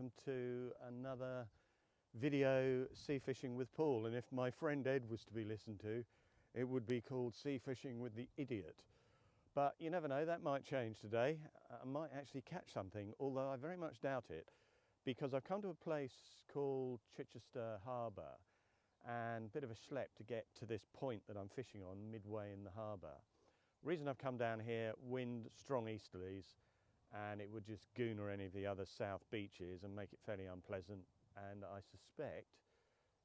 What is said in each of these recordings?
welcome to another video sea fishing with Paul, and if my friend Ed was to be listened to, it would be called Sea Fishing with the Idiot. But you never know, that might change today. I might actually catch something, although I very much doubt it, because I've come to a place called Chichester Harbour, and a bit of a schlep to get to this point that I'm fishing on midway in the harbour. The reason I've come down here, wind, strong easterlies, and it would just gooner any of the other south beaches and make it fairly unpleasant, and I suspect,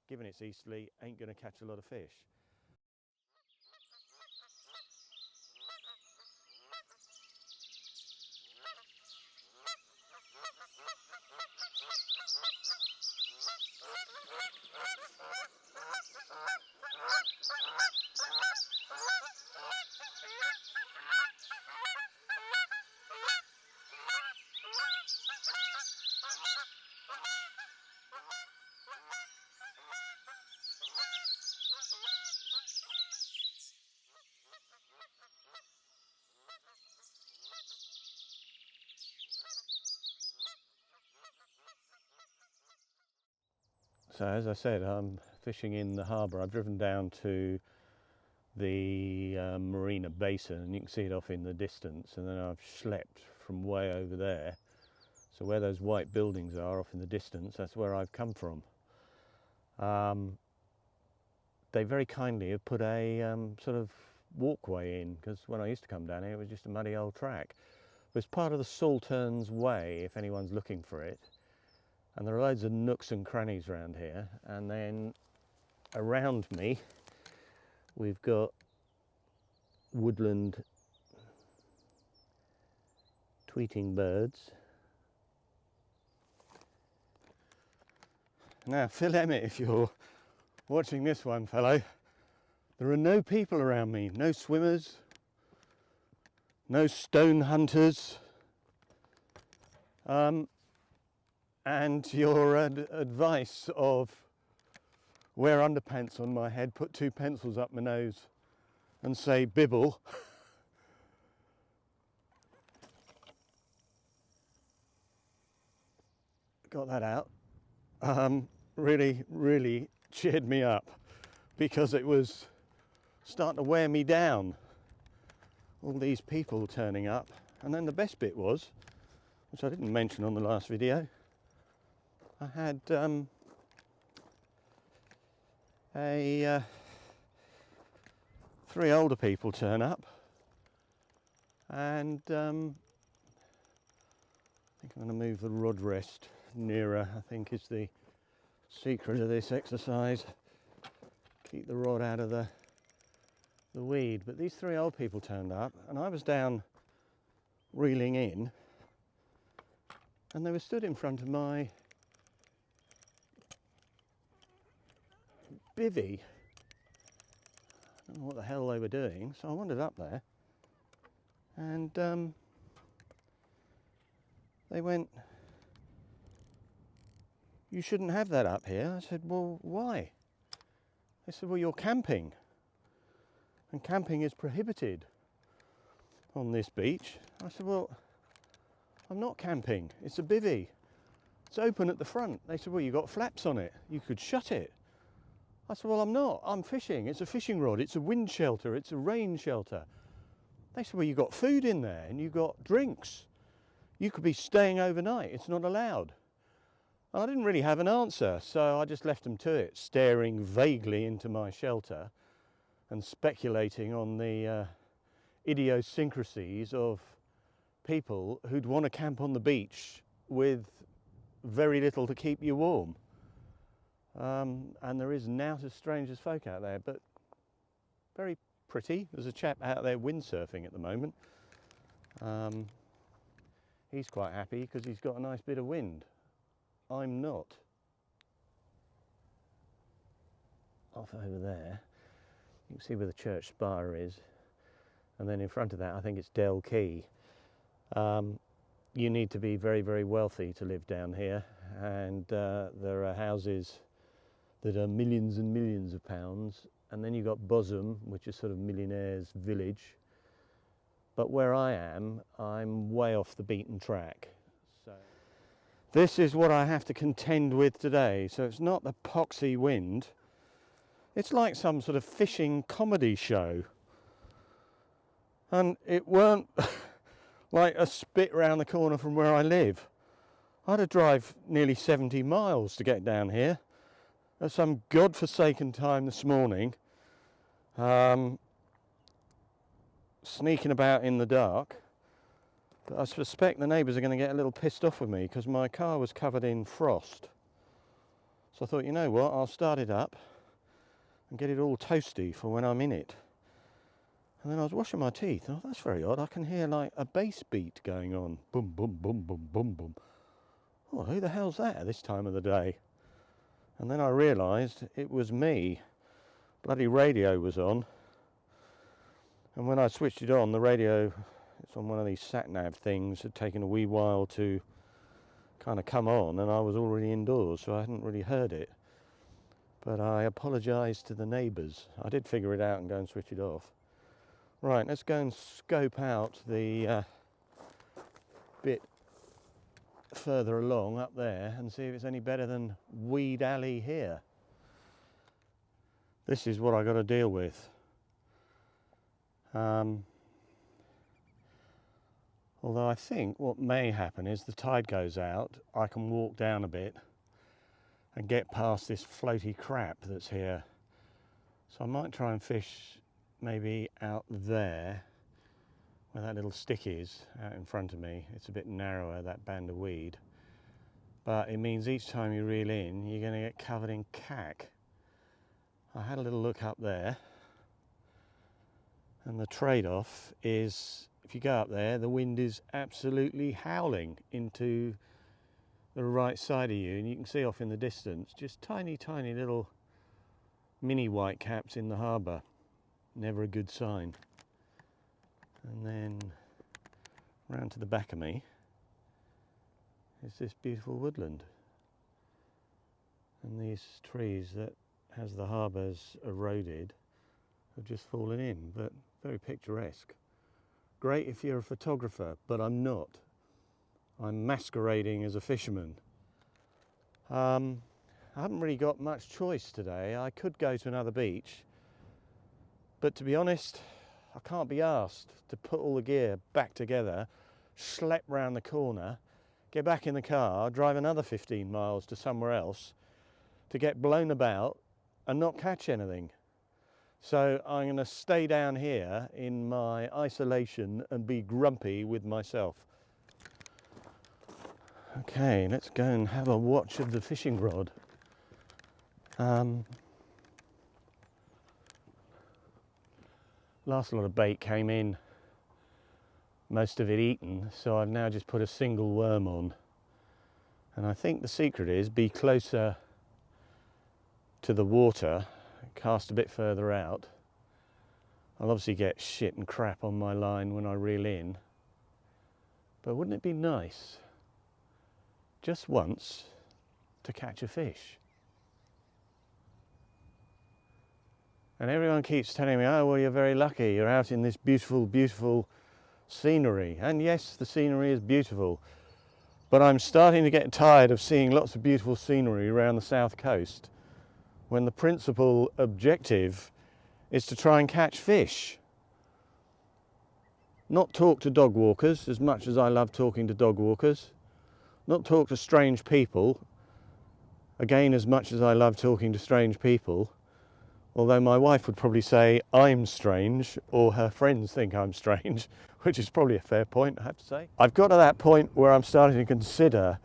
given it's easterly, ain't going to catch a lot of fish. So as I said, I'm fishing in the harbour. I've driven down to the marina basin, and you can see it off in the distance, and then I've schlepped from way over there. So where those white buildings are off in the distance, that's where I've come from. They very kindly have put a sort of walkway in, because when I used to come down here it was just a muddy old track. It was part of the Salterns Way, if anyone's looking for it. And there are loads of nooks and crannies around here, and then around me we've got woodland tweeting birds. Now, Phil Emmett, if you're watching this one, fellow, there are no people around me, no swimmers, no stone hunters. And your advice of wear underpants on my head, put two pencils up my nose and say bibble, got that out, really cheered me up, because it was starting to wear me down, all these people turning up. And then the best bit was, which I didn't mention on the last video, I had three older people turn up, and I think I'm going to move the rod rest nearer, I think is the secret of this exercise. Keep the rod out of the weed. But these three old people turned up, and I was down reeling in, and they were stood in front of my bivvy. I don't know what the hell they were doing, so I wandered up there, and they went, "You shouldn't have that up here." I said, "Well, why?" They said, "Well, you're camping, and camping is prohibited on this beach." I said, "Well, I'm not camping, it's a bivvy, it's open at the front." They said, "Well, you've got flaps on it, you could shut it." I said, "Well, I'm not, I'm fishing, it's a fishing rod, it's a wind shelter, it's a rain shelter." They said, "Well, you've got food in there and you've got drinks, you could be staying overnight, it's not allowed." And I didn't really have an answer, so I just left them to it, staring vaguely into my shelter and speculating on the idiosyncrasies of people who'd want to camp on the beach with very little to keep you warm. And there is knout of strangers folk out there, but very pretty. There's a chap out there windsurfing at the moment. He's quite happy because he's got a nice bit of wind. I'm not. Off over there, you can see where the church spire is, and then in front of that I think it's Dell Quay. You need to be very wealthy to live down here, and there are houses that are millions and millions of pounds, and then you've got Bosham, which is sort of millionaire's village. But where I am, I'm way off the beaten track. So This is what I have to contend with today. So it's not the poxy wind. It's like some sort of fishing comedy show. And it weren't like a spit round the corner from where I live. I had to drive nearly 70 miles to get down here at some godforsaken time this morning, sneaking about in the dark. But I suspect the neighbours are going to get a little pissed off with me because my car was covered in frost. So I thought, you know what, I'll start it up and get it all toasty for when I'm in it. And then I was washing my teeth. Oh, that's very odd. I can hear like a bass beat going on. Boom, boom, boom, boom, boom, boom. Oh, who the hell's that at this time of the day? And then I realised it was me. Bloody radio was on. And when I switched it on, the radio, it's on one of these sat-nav things, had taken a wee while to kind of come on, and I was already indoors, so I hadn't really heard it. But I apologised to the neighbours. I did figure it out and go and switch it off. Right, let's go and scope out the bit further along up there and see if it's any better than Weed Alley here. This is what I got to deal with. Although I think what may happen is the tide goes out, I can walk down a bit and get past this floaty crap that's here. So I might try and fish maybe out there where that little stick is out in front of me. It's a bit narrower, that band of weed, but it means each time you reel in you're going to get covered in cack. I had a little look up there, and the trade-off is if you go up there the wind is absolutely howling into the right side of you, and you can see off in the distance just tiny little mini white caps in the harbour. Never a good sign. And then round to the back of me is this beautiful woodland, and these trees that, as the harbour's eroded, have just fallen in, but very picturesque. Great if you're a photographer, but I'm not. I'm masquerading as a fisherman. I haven't really got much choice today. I could go to another beach, but to be honest, I can't be asked to put all the gear back together, schlep round the corner, get back in the car, drive another 15 miles to somewhere else to get blown about and not catch anything. So I'm going to stay down here in my isolation and be grumpy with myself. Okay, let's go and have a watch of the fishing rod. Last lot of bait came in, most of it eaten, so I've now just put a single worm on. And I think the secret is be closer to the water, cast a bit further out. I'll obviously get shit and crap on my line when I reel in, but wouldn't it be nice just once to catch a fish? And everyone keeps telling me, oh, well, you're very lucky. You're out in this beautiful, beautiful scenery. And yes, the scenery is beautiful. But I'm starting to get tired of seeing lots of beautiful scenery around the south coast when the principal objective is to try and catch fish. Not talk to dog walkers, as much as I love talking to dog walkers. Not talk to strange people, again, as much as I love talking to strange people. Although my wife would probably say I'm strange, or her friends think I'm strange, which is probably a fair point, I have to say. I've got to that point where I'm starting to consider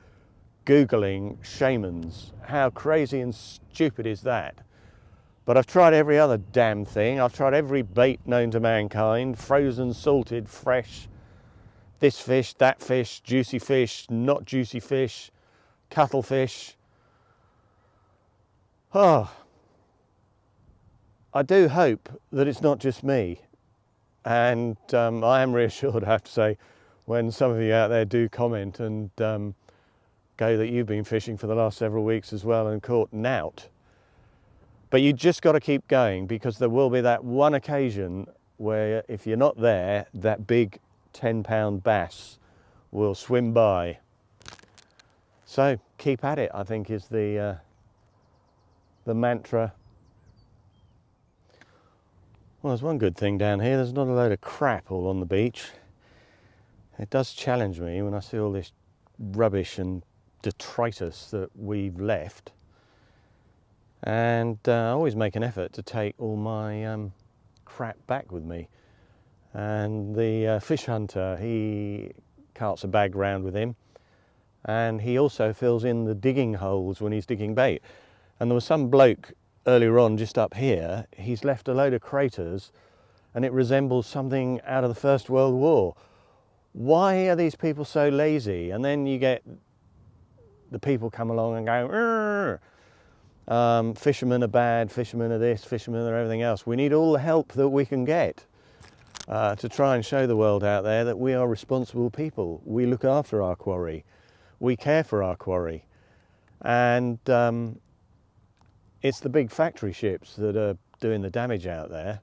Googling shamans. How crazy and stupid is that? But I've tried every other damn thing. I've tried every bait known to mankind, frozen, salted, fresh, this fish, that fish, juicy fish, not juicy fish, cuttlefish. Oh. I do hope that it's not just me, and I am reassured, I have to say, when some of you out there do comment and go that you've been fishing for the last several weeks as well and caught nout. But you just got to keep going, because there will be that one occasion where if you're not there, that big 10-pound bass will swim by. So keep at it, I think, is the mantra. Well, there's one good thing down here. There's not a load of crap all on the beach. It does challenge me when I see all this rubbish and detritus that we've left. And I always make an effort to take all my crap back with me. And the fish hunter, he carts a bag round with him. And he also fills in the digging holes when he's digging bait. And there was some bloke earlier on just up here, he's left a load of craters and it resembles something out of the First World War. Why are these people so lazy? And then you get the people come along and go, fishermen are bad, fishermen are this, fishermen are everything else. We need all the help that we can get to try and show the world out there that we are responsible people. We look after our quarry. We care for our quarry. And it's the big factory ships that are doing the damage out there.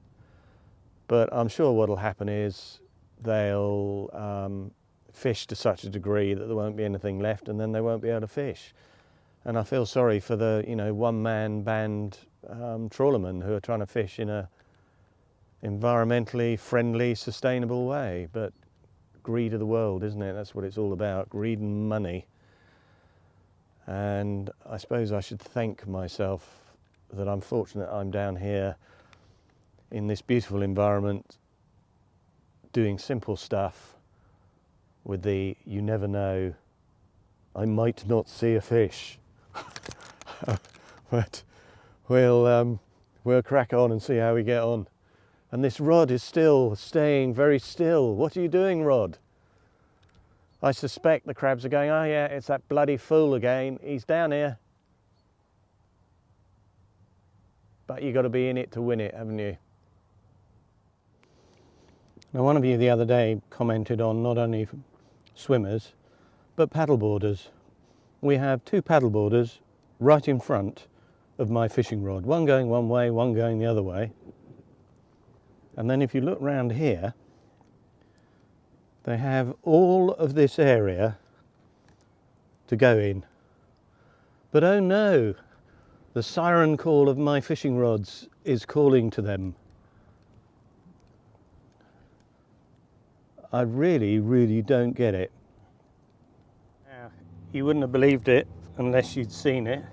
But I'm sure what'll happen is they'll fish to such a degree that there won't be anything left, and then they won't be able to fish. And I feel sorry for the one-man band trawlermen who are trying to fish in a environmentally friendly, sustainable way. But greed of the world, isn't it? That's what it's all about, greed and money. And I suppose I should thank myself that I'm fortunate I'm down here in this beautiful environment doing simple stuff with the you never know, I might not see a fish. But we'll crack on and see how we get on. And this rod is still staying very still. What are you doing, rod? I suspect the crabs are going, oh yeah, it's that bloody fool again. He's down here. But you've got to be in it to win it, haven't you? Now, one of you the other day commented on not only swimmers, but paddleboarders. We have two paddleboarders right in front of my fishing rod. One going one way, one going the other way. And then if you look round here, they have all of this area to go in. But oh no, the siren call of my fishing rods is calling to them. I really, really don't get it. Now, you wouldn't have believed it unless you'd seen it.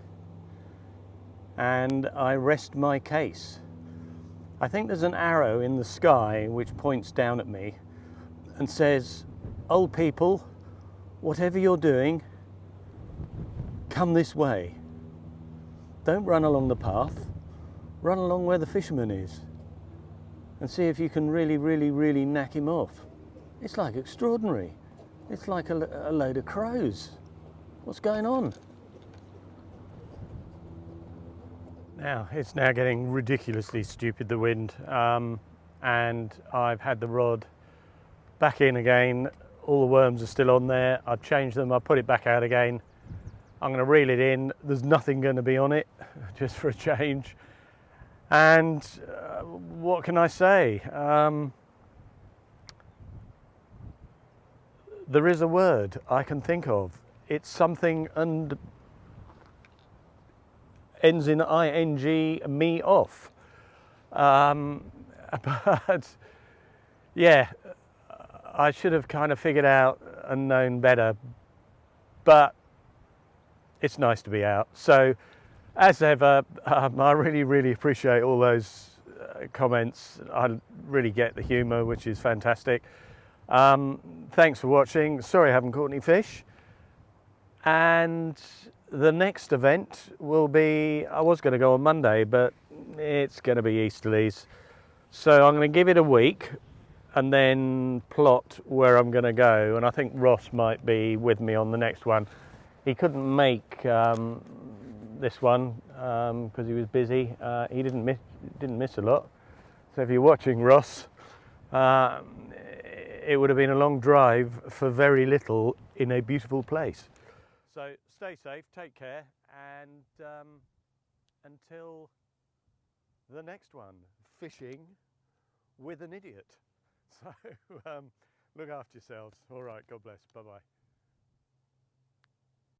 And I rest my case. I think there's an arrow in the sky which points down at me and says, old people, whatever you're doing, come this way. Don't run along the path, run along where the fisherman is and see if you can really, really, really knack him off. It's like extraordinary. It's like a load of crows. What's going on? Now, it's now getting ridiculously stupid, the wind, and I've had the rod back in again. All the worms are still on there. I've changed them, I've put it back out again. I'm going to reel it in. There's nothing going to be on it, just for a change. And what can I say? There is a word I can think of. It's something and ends in ing, me off. But yeah, I should have kind of figured out and known better, but it's nice to be out. So as ever, I really, really appreciate all those comments. I really get the humour, which is fantastic. Thanks for watching. Sorry I haven't caught any fish. And the next event will be, I was going to go on Monday, but it's going to be Easterlies. So I'm going to give it a week and then plot where I'm going to go. And I think Ross might be with me on the next one. He couldn't make this one because he was busy. He didn't miss a lot. So if you're watching, Ross, it would have been a long drive for very little in a beautiful place. So stay safe, take care, and until the next one, fishing with an idiot. So look after yourselves. All right, God bless. Bye-bye.